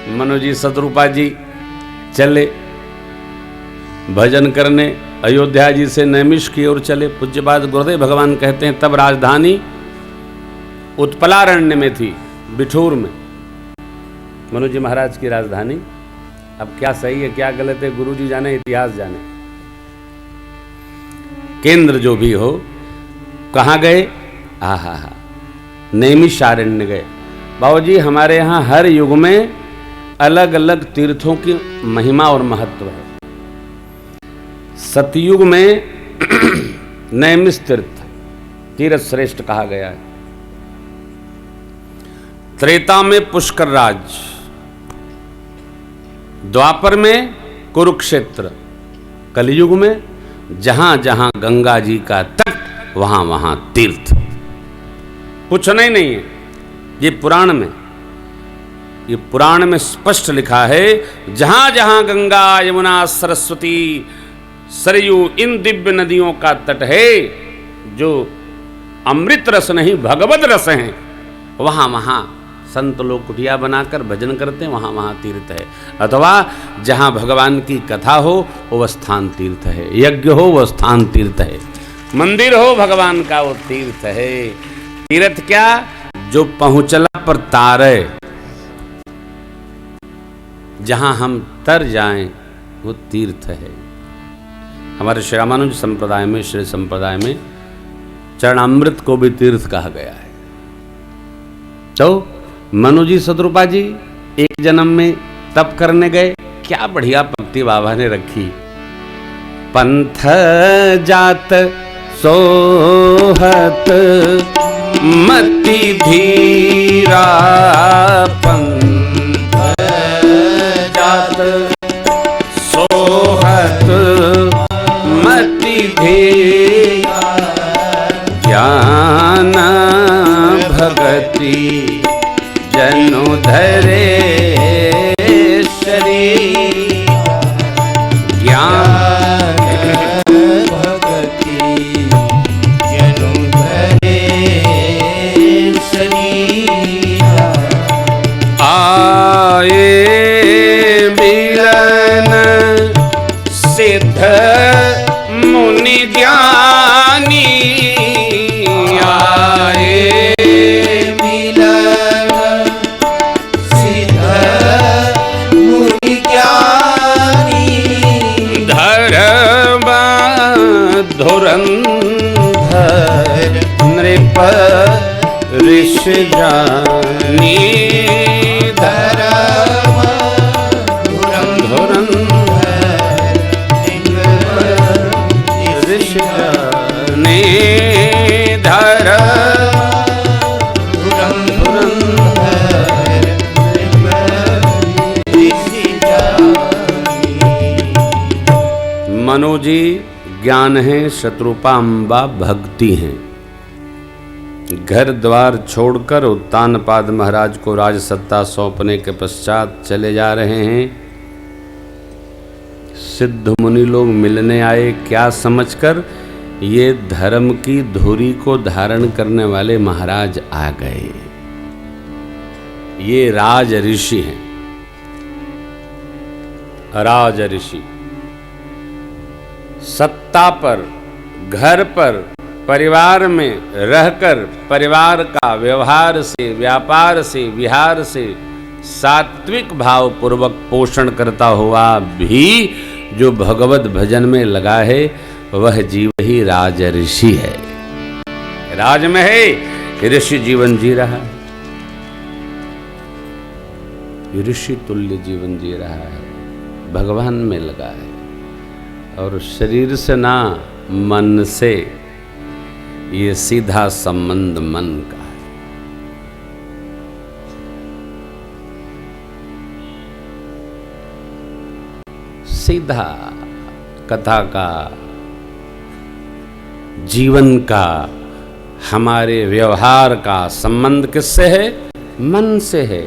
मनु जी शत्रुपा जी चले भजन करने, अयोध्या जी से नैमिष की ओर चले। पूज्यपाद गुरुदेव भगवान कहते हैं तब राजधानी उत्पलारण्य में थी, बिठूर में मनु जी महाराज की राजधानी। अब क्या सही है क्या गलत है गुरु जी जाने, इतिहास जाने। केंद्र जो भी हो, कहाँ गए? हा नैमिषारण्य गए। बाबूजी हमारे यहाँ हर युग में अलग अलग तीर्थों की महिमा और महत्व है। सतयुग में नैमिष तीर्थ श्रेष्ठ कहा गया है। त्रेता में पुष्कर राज, द्वापर में कुरुक्षेत्र, कलयुग में जहां जहां गंगा जी का तट वहां वहां तीर्थ। पूछना ही नहीं है, ये पुराण में स्पष्ट लिखा है, जहां जहां गंगा यमुना सरस्वती सरयू इन दिव्य नदियों का तट है, जो अमृत रस नहीं भगवत रस हैं, वहां वहां संत लोग कुटिया बनाकर भजन करते हैं, वहां वहां तीर्थ है। अथवा जहां भगवान की कथा हो वो स्थान तीर्थ है, यज्ञ हो वो स्थान तीर्थ है, मंदिर हो भगवान का वो तीर्थ है। तीर्थ क्या? जो पहुंचला पर तारे, जहां हम तर जाएं वो तीर्थ है। हमारे श्री रामानुज संप्रदाय में, श्री संप्रदाय में चरणामृत को भी तीर्थ कहा गया है। तो मनु जी शत्रुपा जी एक जन्म में तप करने गए, क्या बढ़िया पंक्ति बाबा ने रखी। पंथ जात सोहत मति धीरा, पंथ जात सोहत मति धीरा, ज्ञान भगति जनु धरे शरीर, ज्ञान भगति जनु धरे शरीर, आए मिलन सिद्ध मुनि ज्ञानी, धुरंधर नृप ऋषि जानी, धर्म धुरंधर ऋषि जानी, धर्म धुरंधर ऋषि जानी। मनु जी ज्ञान है, शत्रुपा अम्बा भक्ति है। घर द्वार छोड़कर उत्तानपाद महाराज को राज सत्ता सौंपने के पश्चात चले जा रहे हैं। सिद्ध मुनि लोग मिलने आए, क्या समझकर? ये धर्म की धुरी को धारण करने वाले महाराज आ गए। ये राज ऋषि हैं, राज ऋषि। सत्ता पर, घर पर, परिवार में रहकर परिवार का व्यवहार से, व्यापार से, विहार से सात्विक भाव पूर्वक पोषण करता हुआ भी जो भगवत भजन में लगा है, वह जीव ही राज ऋषि है। राज में है, ऋषि जीवन जी रहा है, ऋषि तुल्य जीवन जी रहा है, भगवान में लगा है। और शरीर से ना, मन से, ये सीधा संबंध मन का है। सीधा कथा का, जीवन का, हमारे व्यवहार का संबंध किससे है? मन से है।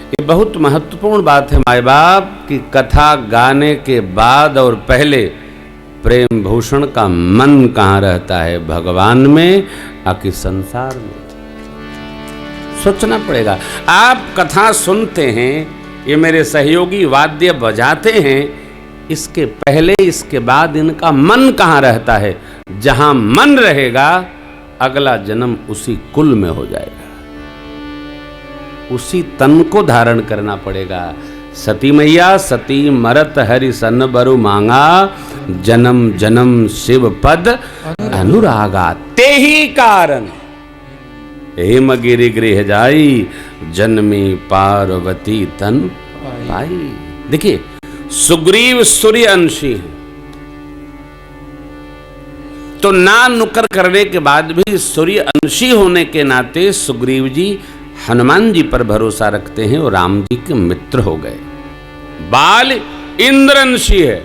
ये बहुत महत्वपूर्ण बात है माए बाप की कथा गाने के बाद और पहले प्रेम भूषण का मन कहाँ रहता है? भगवान में आकि संसार में? सोचना पड़ेगा। आप कथा सुनते हैं, ये मेरे सहयोगी वाद्य बजाते हैं, इसके पहले इसके बाद इनका मन कहाँ रहता है? जहां मन रहेगा अगला जन्म उसी कुल में हो जाएगा, उसी तन को धारण करना पड़ेगा। सती मैया सती मरत हरि सन बरु मांगा, जन्म जन्म शिव पद अनुरागा। ते ही कारण हेमगिरि गृह जाई, जन्मी पार्वती तन पाई। देखिए सुग्रीव सूर्य अंशी है, तो ना नुकर करने के बाद भी सूर्य अंशी होने के नाते सुग्रीव जी हनुमान जी पर भरोसा रखते हैं और राम जी के मित्र हो गए। बाल इंद्रंशी है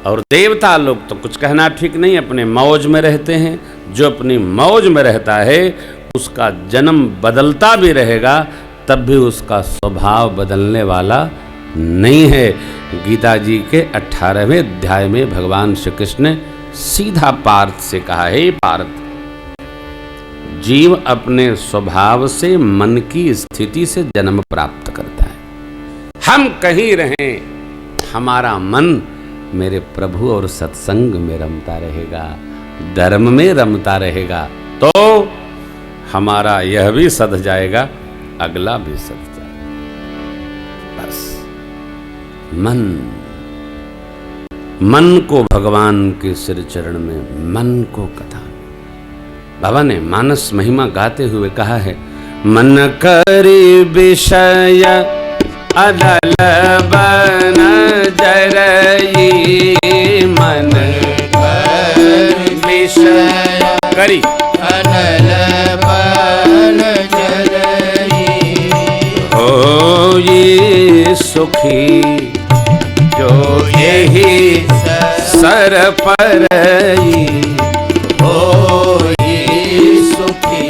और देवता लोग तो कुछ कहना ठीक नहीं, अपने मौज में रहते हैं। जो अपनी मौज में रहता है उसका जन्म बदलता भी रहेगा तब भी उसका स्वभाव बदलने वाला नहीं है। गीता जी के 18वें अध्याय में भगवान श्री कृष्ण ने सीधा पार्थ से कहा है, पार्थ, जीव अपने स्वभाव से मन की स्थिति से जन्म प्राप्त करता है। हम कहीं रहें, हमारा मन मेरे प्रभु और सत्संग में रमता रहेगा, धर्म में रमता रहेगा, तो हमारा यह भी सध जाएगा, अगला भी सध जाएगा। बस मन को भगवान के सिर चरण में, मन को कथा। बाबा ने मानस महिमा गाते हुए कहा है, मन करी विषय अदल बन जरई, मन करी विषय करी अदल बन जरई, हो ये सुखी जो यही सर परई, हो ये सुखी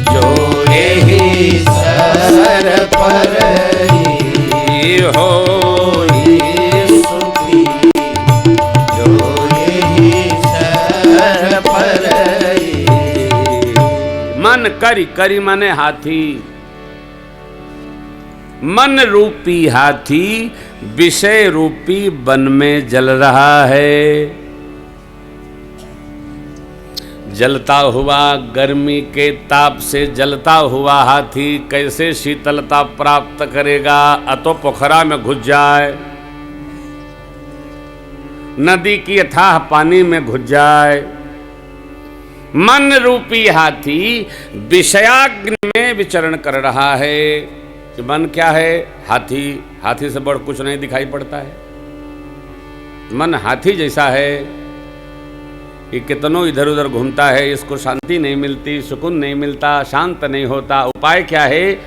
जो यही सर परई, हो ये सुखी जो यही सर परई। मन करी, करी माने हाथी, मन रूपी हाथी विषय रूपी वन में जल रहा है। जलता हुआ, गर्मी के ताप से जलता हुआ हाथी कैसे शीतलता प्राप्त करेगा? अतो पोखरा में घुस जाए, नदी की अथाह पानी में घुस जाए। मन रूपी हाथी विषयाग्नि में विचरण कर रहा है। मन क्या है? हाथी, हाथी से बढ़ कुछ नहीं दिखाई पड़ता है। मन हाथी जैसा है कि कितनों इधर उधर घूमता है, इसको शांति नहीं मिलती, सुकून नहीं मिलता, शांत नहीं होता। उपाय क्या है?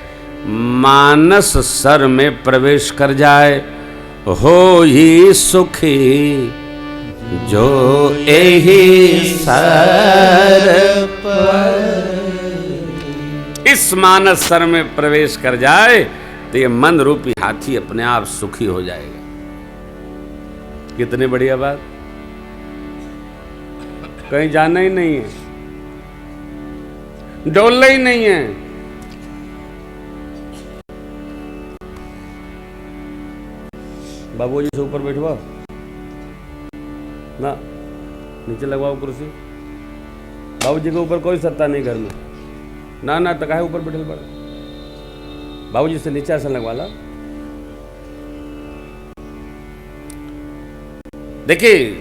मानस सर में प्रवेश कर जाए, हो ही सुखी जो एही सर पर। इस मानस सर में प्रवेश कर जाए तो ये मन रूपी हाथी अपने आप सुखी हो जाएगा। कितनी बढ़िया बात, कहीं जाना ही नहीं है, डोलना ही नहीं है। बाबूजी से ऊपर बैठवा ना, नीचे लगवाओ कुर्सी। बाबूजी के ऊपर कोई सत्ता नहीं घर में, ना ना तो काहे ऊपर बैठल पड़ा। बाबूजी से नीचे आसन लगवा ला। देखिए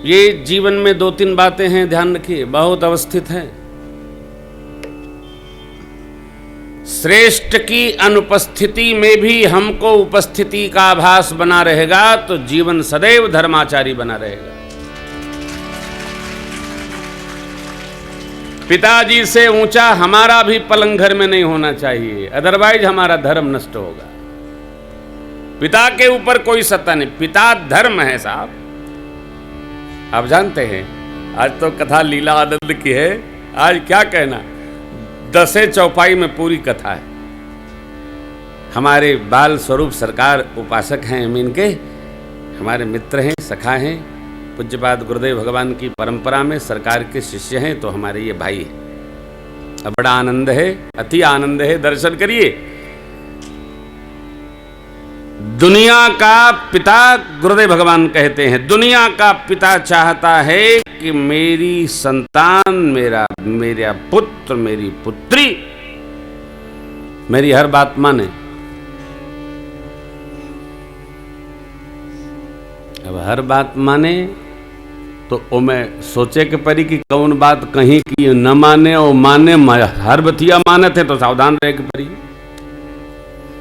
ये जीवन में 2-3 बातें हैं, ध्यान रखिए, बहुत अवस्थित हैं। श्रेष्ठ की अनुपस्थिति में भी हमको उपस्थिति का आभास बना रहेगा तो जीवन सदैव धर्माचारी बना रहेगा। पिताजी से ऊंचा हमारा भी पलंग घर में नहीं होना चाहिए, अदरवाइज हमारा धर्म नष्ट होगा। पिता के ऊपर कोई सत्ता नहीं, पिता धर्म है साहब। आप जानते हैं आज तो कथा लीला आनंद की है, आज क्या कहना, 10 चौपाई में पूरी कथा है। हमारे बाल स्वरूप सरकार उपासक हैं अमीन के, हमारे मित्र हैं, सखा हैं, पूज्यपाद गुरुदेव भगवान की परंपरा में सरकार के शिष्य हैं, तो हमारे ये भाई हैं। अब बड़ा आनंद है, अति आनंद है, दर्शन करिए। दुनिया का पिता गुरुदेव भगवान कहते हैं, दुनिया का पिता चाहता है कि मेरी संतान, मेरा पुत्र, मेरी पुत्री मेरी हर बात माने। अब हर बात माने तो ओ मैं सोचे के परी कि कौन बात कहीं की न माने और माने हर बतिया माने थे तो सावधान रहे के परी।